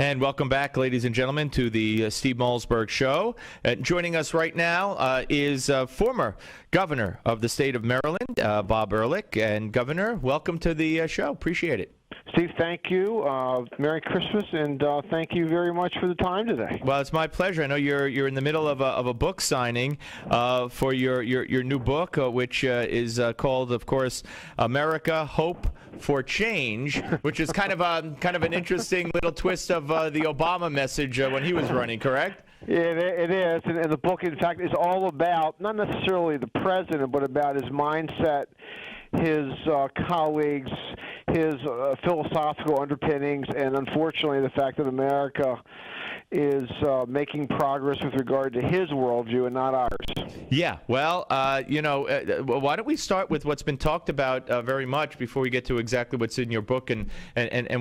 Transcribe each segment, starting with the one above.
And welcome back, ladies and gentlemen, to the Steve Malzberg Show. Joining us right now is former governor of the state of Maryland, Bob Ehrlich. And Governor, welcome to the show. Appreciate it. Steve, thank you. Merry Christmas, and thank you very much for the time today. Well, it's my pleasure. I know you're in the middle of a book signing for your new book, which is called, of course, America: Hope for Change, which is kind of an interesting little twist of the Obama message when he was running. Correct? It is, and the book, in fact, is all about not necessarily the president, but about his mindset, his colleagues, his philosophical underpinnings, and unfortunately the fact that America is making progress with regard to his worldview and not ours. Yeah, well, why don't we start with what's been talked about very much before we get to exactly what's in your book and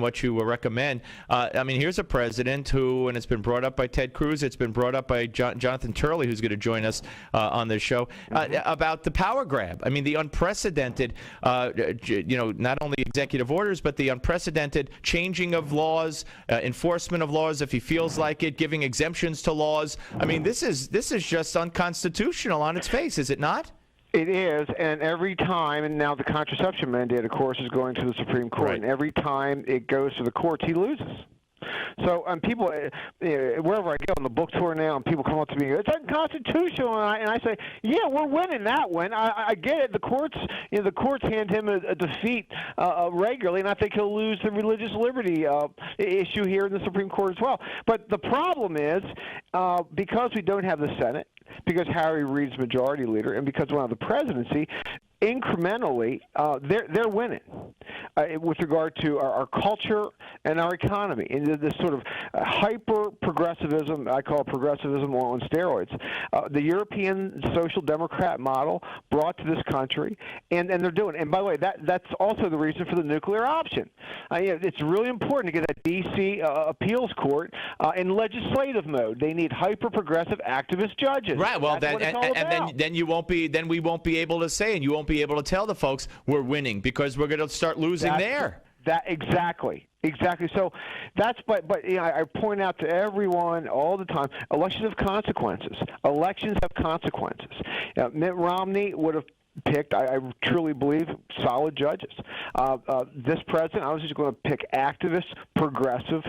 what you recommend. I mean, here's a president who, and it's been brought up by Ted Cruz, it's been brought up by Jonathan Turley, who's going to join us on this show, about the power grab. I mean, the unprecedented, not only executive orders, but the unprecedented changing of laws, enforcement of laws if he feels like it, giving exemptions to laws. I mean, this is just unconstitutional on its face, is it not? It is, and every time, and now the contraception mandate, of course, is going to the Supreme Court, right. And every time it goes to the courts, he loses. So, people, wherever I go on the book tour now, and people come up to me, it's unconstitutional, and I say, yeah, we're winning that one. I get it. The courts hand him a defeat regularly, and I think he'll lose the religious liberty issue here in the Supreme Court as well. But the problem is, because we don't have the Senate, because Harry Reid's majority leader, and because we don't have the presidency, incrementally, they're winning with regard to our culture and our economy. And this sort of hyper-progressivism, I call it progressivism on steroids, the European social democrat model brought to this country, and they're doing it. And by the way, that's also the reason for the nuclear option. It's really important to get that D.C. Appeals Court in legislative mode. They need hyper-progressive activist judges. Right. Well, then we won't be able to say, and you won't be able to tell the folks we're winning because we're going to start losing there. Exactly. So that's but I point out to everyone all the time: elections have consequences. Elections have consequences. Mitt Romney would have picked, I truly believe, solid judges. This president, I was just going to pick activist, progressive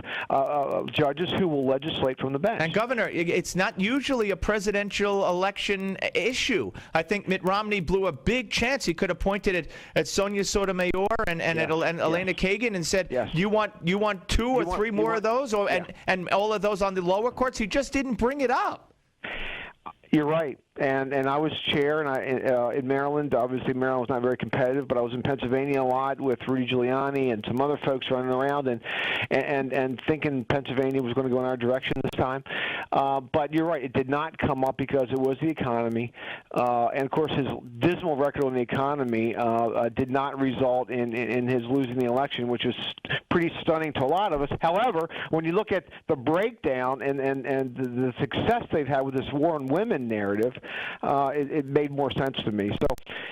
judges who will legislate from the bench. And, Governor, it's not usually a presidential election issue. I think Mitt Romney blew a big chance. He could have pointed at Sonia Sotomayor and Elena Kagan and said, yes. you want two or three more of those, and all of those on the lower courts? He just didn't bring it up. You're right, and I was chair, and in Maryland. Obviously, Maryland was not very competitive, but I was in Pennsylvania a lot with Rudy Giuliani and some other folks running around, and thinking Pennsylvania was going to go in our direction this time. But you're right; it did not come up because it was the economy, and of course, his dismal record on the economy did not result in his losing the election, which was pretty stunning to a lot of us. However, when you look at the breakdown and the success they've had with this war on women narrative, it made more sense to me. So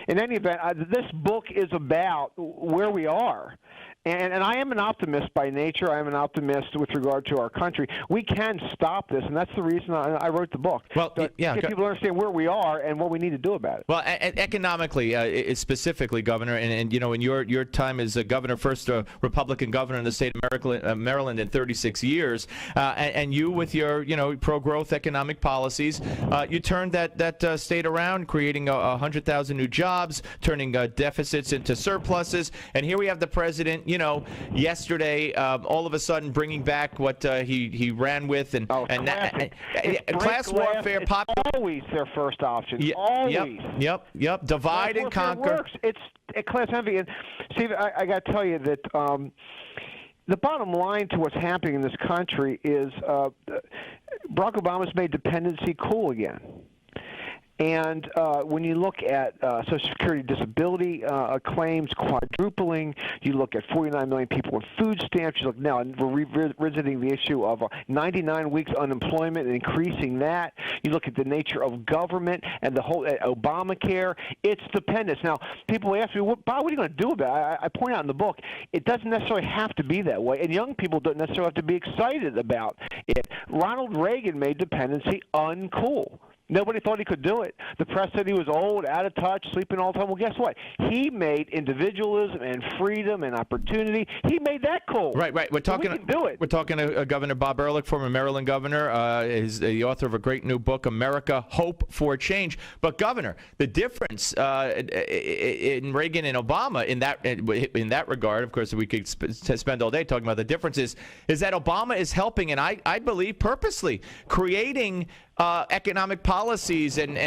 in any event, this book is about where we are. And I am an optimist by nature. I am an optimist with regard to our country. We can stop this, and that's the reason I wrote the book. Well, yeah, get people to understand where we are and what we need to do about it. Well, economically, specifically, Governor, and in your time as a governor, first Republican governor in the state of Maryland in 36 years, and you with your pro-growth economic policies, you turned that state around, creating 100,000 new jobs, turning deficits into surpluses, and here we have the president. Yesterday, all of a sudden, bringing back what he ran with, class warfare. It's always their first option. Always. Yep. Divide and conquer. Works. It's class envy. And Steve, I got to tell you that the bottom line to what's happening in this country is Barack Obama's made dependency cool again. And when you look at Social Security disability claims quadrupling, you look at 49 million people with food stamps. You look now, and we're revisiting the issue of 99 weeks unemployment and increasing that. You look at the nature of government and the whole Obamacare. It's dependence. Now, people ask me, Bob, what are you going to do about it? I point out in the book, it doesn't necessarily have to be that way, and young people don't necessarily have to be excited about it. Ronald Reagan made dependency uncool. Nobody thought he could do it. The press said he was old, out of touch, sleeping all the time. Well, guess what? He made individualism and freedom and opportunity. He made that cool. Right. We're talking. So we can do it. We're talking to Governor Bob Ehrlich, former Maryland governor. He's the author of a great new book, America: Hope for Change. But Governor, the difference in Reagan and Obama in that regard, of course, we could spend all day talking about the differences, is that Obama is helping, and I believe purposely, creating economic policies and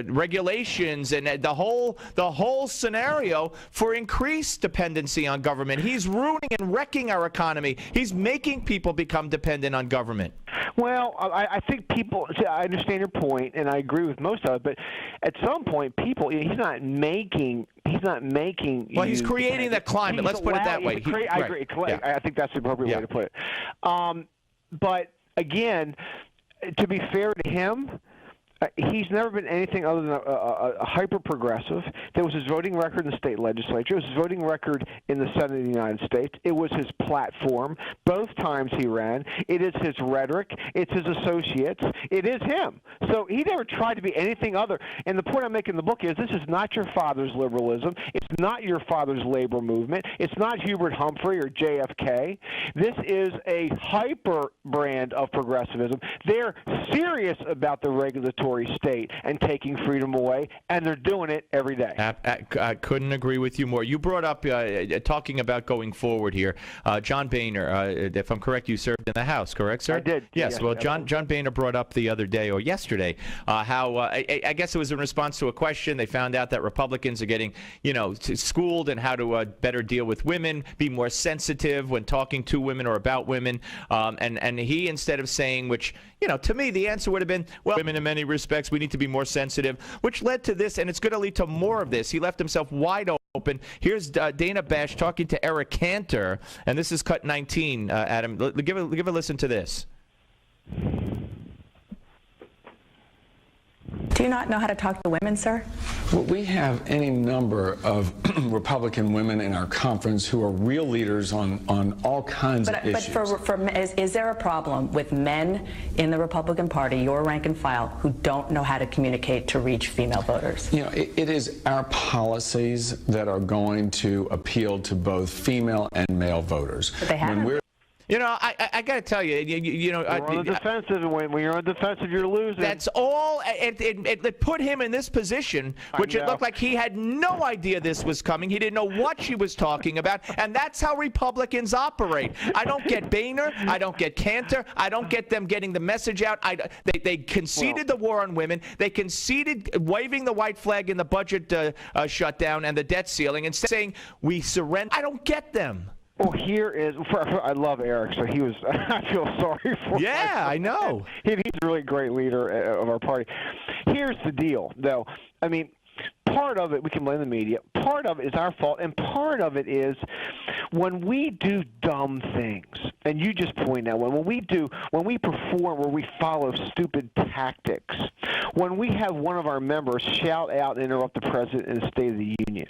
regulations and the whole scenario for increased dependency on government. He's ruining and wrecking our economy. He's making people become dependent on government. Well, I think people. I understand your point, and I agree with most of it. But at some point, people. He's not making. Well, he's creating that climate. Let's put it that way. I agree. Yeah. I think that's the appropriate way to put it. But again, to be fair to him, he's never been anything other than a hyper-progressive. There was his voting record in the state legislature. It was his voting record in the Senate of the United States. It was his platform both times he ran. It is his rhetoric. It's his associates. It is him. So he never tried to be anything other. And the point I'm making in the book is this is not your father's liberalism. It's not your father's labor movement. It's not Hubert Humphrey or JFK. This is a hyper brand of progressivism. They're serious about the regulatory state and taking freedom away, and they're doing it every day. I couldn't agree with you more. You brought up talking about going forward here. John Boehner, if I'm correct, you served in the House, correct, sir? I did. Yes. Well, John Boehner brought up the other day or yesterday how I guess it was in response to a question. They found out that Republicans are getting schooled in how to better deal with women, be more sensitive when talking to women or about women, and he, instead of saying, which to me the answer would have been, well, women in many respects, we need to be more sensitive, which led to this, and it's going to lead to more of this. He left himself wide open. Here's Dana Bash talking to Eric Cantor, and this is cut 19, Adam. Give a listen to this. Do you not know how to talk to women, sir? Well, we have any number of Republican women in our conference who are real leaders on all kinds of issues. But is there a problem with men in the Republican Party, your rank and file, who don't know how to communicate to reach female voters? It is our policies that are going to appeal to both female and male voters. But they haven't. I got to tell you, you're on the defensive, and when you're on the defensive, you're losing. That's all. It put him in this position, which it looked like he had no idea this was coming. He didn't know what she was talking about, and that's how Republicans operate. I don't get Boehner. I don't get Cantor. I don't get them getting the message out. They conceded the war on women. They conceded waving the white flag in the budget shutdown and the debt ceiling and saying we surrender. I don't get them. Well, here is. I love Eric, so he was. I feel sorry for him. Yeah, I know. He's a really great leader of our party. Here's the deal, though. I mean, part of it we can blame the media. Part of it is our fault, and part of it is when we do dumb things. And you just point out when we perform where we follow stupid tactics. When we have one of our members shout out and interrupt the president in the State of the Union.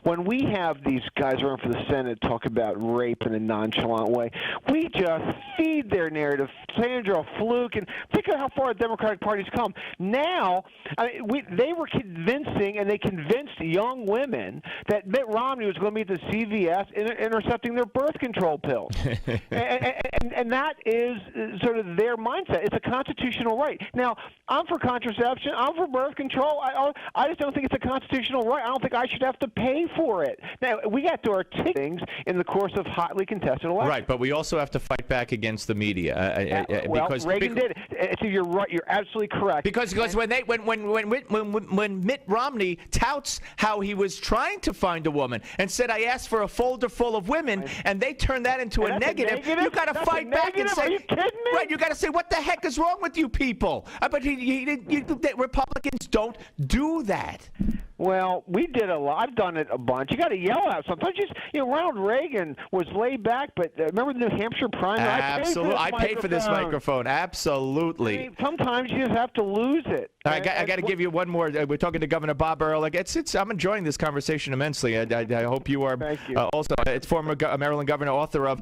When we have these guys run for the Senate talk about rape in a nonchalant way, we just feed their narrative. Sandra Fluke, and think of how far the Democratic Party's come. Now, they were convincing, and they convinced young women that Mitt Romney was going to be at the CVS intercepting their birth control pills. and that is sort of their mindset. It's a constitutional right. Now, I'm for contraception. I'm for birth control. I just don't think it's a constitutional right. I don't think I should have to pay for it. Now, we got to articulate things in the course of hotly contested elections. Right, but we also have to fight back against the media. Well, Reagan did. So you're right. You're absolutely correct. Because when Mitt Romney touts how he was trying to find a woman and said, "I asked for a folder full of women," and they turned that into a negative. You got to fight back and say, "Are you kidding me?" Right, you got to say, "What the heck is wrong with you people?" But Republicans don't do that. Well, we did a lot. I've done it a bunch. You got to yell out sometimes. Ronald Reagan was laid back, but remember the New Hampshire primary? Absolutely, I paid for this microphone. Absolutely. I mean, sometimes you just have to lose it. I got to give you one more. We're talking to Governor Bob Ehrlich. I'm enjoying this conversation immensely. I hope you are. Thank you. Also, it's former Maryland governor, author of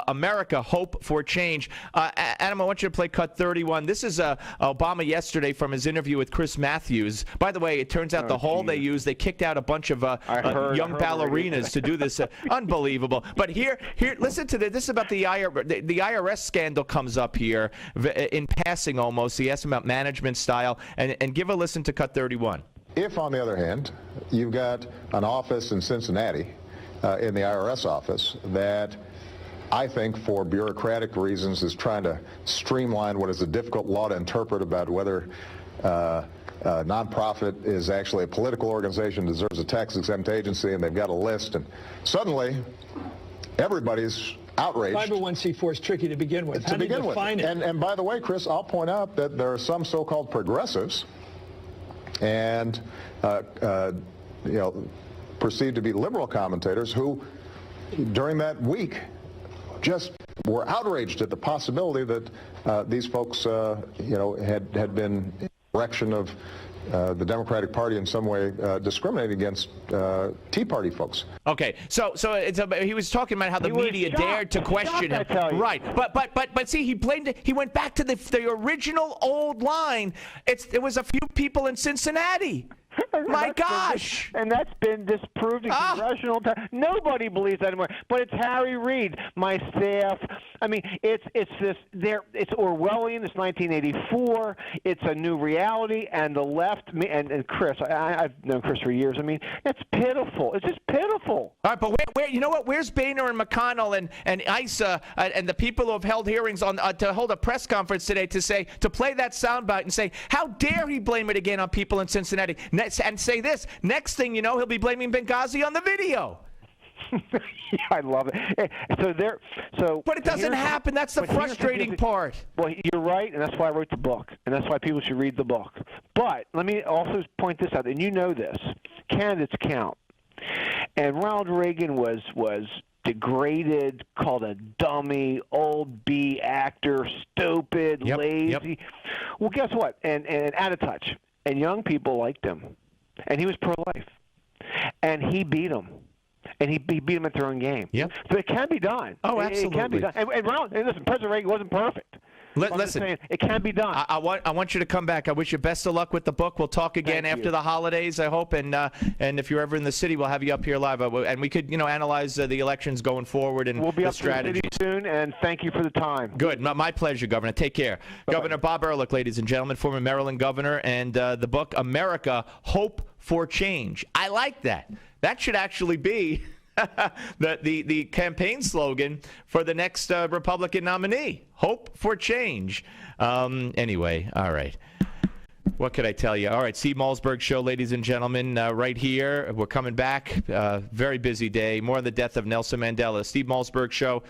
America, Hope for Change. Adam, I want you to play cut 31. This is Obama yesterday from his interview with Chris Matthews. By the way, it turns out the hall they used, they kicked out a bunch of young ballerinas to do this. Unbelievable. But here, listen to this. This is about the IRS scandal comes up here in passing almost. He asked him about management style, and give a listen to cut 31. If, on the other hand, you've got an office in Cincinnati, in the IRS office, that I think for bureaucratic reasons is trying to streamline what is a difficult law to interpret about whether nonprofit is actually a political organization, deserves a tax-exempt agency, and they've got a list, and suddenly everybody's outraged. 501c4 is tricky to begin with. How do you define it? And by the way, Chris, I'll point out that there are some so-called progressives and perceived to be liberal commentators who, during that week, just were outraged at the possibility that these folks, had been in the direction of the Democratic Party in some way discriminating against Tea Party folks. Okay, so he was talking about how the media dared to question him. Right, but see, he blamed it. He went back to the original old line. It was a few people in Cincinnati. My gosh! And that's been disproved in congressional time. Nobody believes that anymore. But it's Harry Reid, my staff. I mean, it's Orwellian. It's 1984. It's a new reality, and the left and Chris. I've known Chris for years. I mean, it's pitiful. It's just pitiful. All right, but where you know what? Where's Boehner and McConnell and Issa and the people who have held hearings on to hold a press conference today to play that soundbite and say, how dare he blame it again on people in Cincinnati? And say this, next thing you know, he'll be blaming Benghazi on the video. Yeah, I love it. But it doesn't happen. That's the frustrating part. Well, you're right, and that's why I wrote the book, and that's why people should read the book. But let me also point this out, and you know this. Candidates count. And Ronald Reagan was degraded, called a dummy, old B actor, stupid, lazy. Yep. Well, guess what? And out of touch. And young people liked him. And he was pro-life. And he beat them. And he beat them at their own game. Yep. So it can be done. Oh, absolutely. It can be done. And listen, President Reagan wasn't perfect. Listen, saying, it can be done. I want you to come back. I wish you best of luck with the book. We'll talk again after the holidays, I hope. And if you're ever in the city, we'll have you up here live. And we could, analyze the elections going forward and we'll be the up strategies. In the city soon. And thank you for the time. Good. My pleasure, Governor. Take care. Bye-bye. Governor Bob Ehrlich, ladies and gentlemen, former Maryland governor, and the book America, Hope for Change. I like that. That should actually be the campaign slogan for the next Republican nominee. Hope for change. Anyway, all right. What could I tell you? All right, Steve Malzberg Show, ladies and gentlemen, right here. We're coming back. Very busy day. More on the death of Nelson Mandela. Steve Malzberg Show.